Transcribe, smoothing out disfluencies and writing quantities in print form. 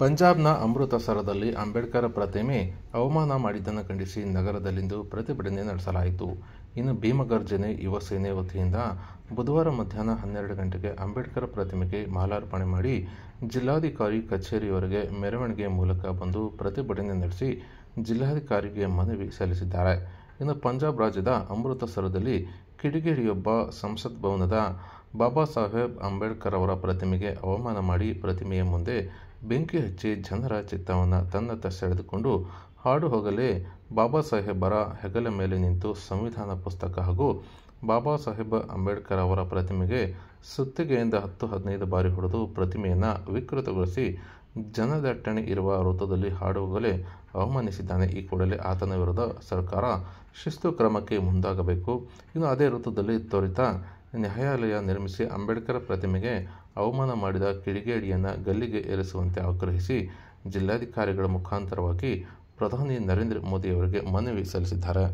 ಪಂಜಾಬ್ನ ಅಮೃತಸರದಲ್ಲಿ ಅಂಬೇಡ್ಕರ್ ಪ್ರತಿಮೆ ಅವಮಾನ ಮಾಡಿದ್ದನ್ನು ಖಂಡಿಸಿ ನಗರದಲ್ಲಿಂದು ಪ್ರತಿಭಟನೆ ನಡೆಸಲಾಯಿತು. ಇನ್ನು ಭೀಮಗರ್ಜನೆ ಯುವ ಸೇನೆ ವತಿಯಿಂದ ಬುಧವಾರ ಮಧ್ಯಾಹ್ನ 12 ಗಂಟೆಗೆ ಅಂಬೇಡ್ಕರ್ ಪ್ರತಿಮೆಗೆ ಮಾಲಾರ್ಪಣೆ ಮಾಡಿ ಜಿಲ್ಲಾಧಿಕಾರಿ ಕಚೇರಿಯವರೆಗೆ ಮೆರವಣಿಗೆ ಮೂಲಕ ಬಂದು ಪ್ರತಿಭಟನೆ ನಡೆಸಿ ಜಿಲ್ಲಾಧಿಕಾರಿಗೆ ಮನವಿ ಸಲ್ಲಿಸಿದ್ದಾರೆ. ಇನ್ನು ಪಂಜಾಬ್ ರಾಜ್ಯದ ಅಮೃತಸರದಲ್ಲಿ ಕಿಡಿಗೇಡಿಯೊಬ್ಬ ಸಂಸತ್ ಭವನದ ಬಾಬಾ ಸಾಹೇಬ್ ಅಂಬೇಡ್ಕರ್ ಅವರ ಪ್ರತಿಮೆಗೆ ಅವಮಾನ ಮಾಡಿ ಪ್ರತಿಮೆಯ ಮುಂದೆ ಬೆಂಕಿ ಹಚ್ಚಿ ಜನರ ಚಿತ್ತವನ್ನು ತನ್ನತ್ತ ಸೆಳೆದುಕೊಂಡು ಹಾಡು ಹೋಗಲೇ ಬಾಬಾ ಸಾಹೇಬರ ಹೆಗಲ ಮೇಲೆ ನಿಂತು ಸಂವಿಧಾನ ಪುಸ್ತಕ ಹಾಗೂ ಬಾಬಾ ಸಾಹೇಬ್ ಅಂಬೇಡ್ಕರ್ ಅವರ ಪ್ರತಿಮೆಗೆ ಸುತ್ತಿಗೆಯಿಂದ 10-15 ಬಾರಿ ಹೊಡೆದು ಪ್ರತಿಮೆಯನ್ನು ವಿಕೃತಗೊಳಿಸಿ ಜನದಟ್ಟಣೆ ಇರುವ ವೃತ್ತದಲ್ಲಿ ಹಾಡು ಹೋಗಲೇ ಅವಮಾನಿಸಿದ್ದಾನೆ. ಈ ಕೂಡಲೇ ಆತನ ವಿರುದ್ಧ ಸರ್ಕಾರ ಶಿಸ್ತು ಕ್ರಮಕ್ಕೆ ಮುಂದಾಗಬೇಕು. ಇನ್ನು ಅದೇ ವೃತ್ತದಲ್ಲಿ ತ್ವರಿತ ನ್ಯಾಯಾಲಯ ನಿರ್ಮಿಸಿ ಅಂಬೇಡ್ಕರ್ ಪ್ರತಿಮೆಗೆ ಅವಮಾನ ಮಾಡಿದ ಕಿಡಿಗೇಡಿಯನ್ನು ಗಲ್ಲಿಗೆ ಏರಿಸುವಂತೆ ಆಗ್ರಹಿಸಿ ಜಿಲ್ಲಾಧಿಕಾರಿಗಳ ಮುಖಾಂತರವಾಗಿ ಪ್ರಧಾನಿ ನರೇಂದ್ರ ಮೋದಿಯವರಿಗೆ ಮನವಿ ಸಲ್ಲಿಸಿದ್ದಾರೆ.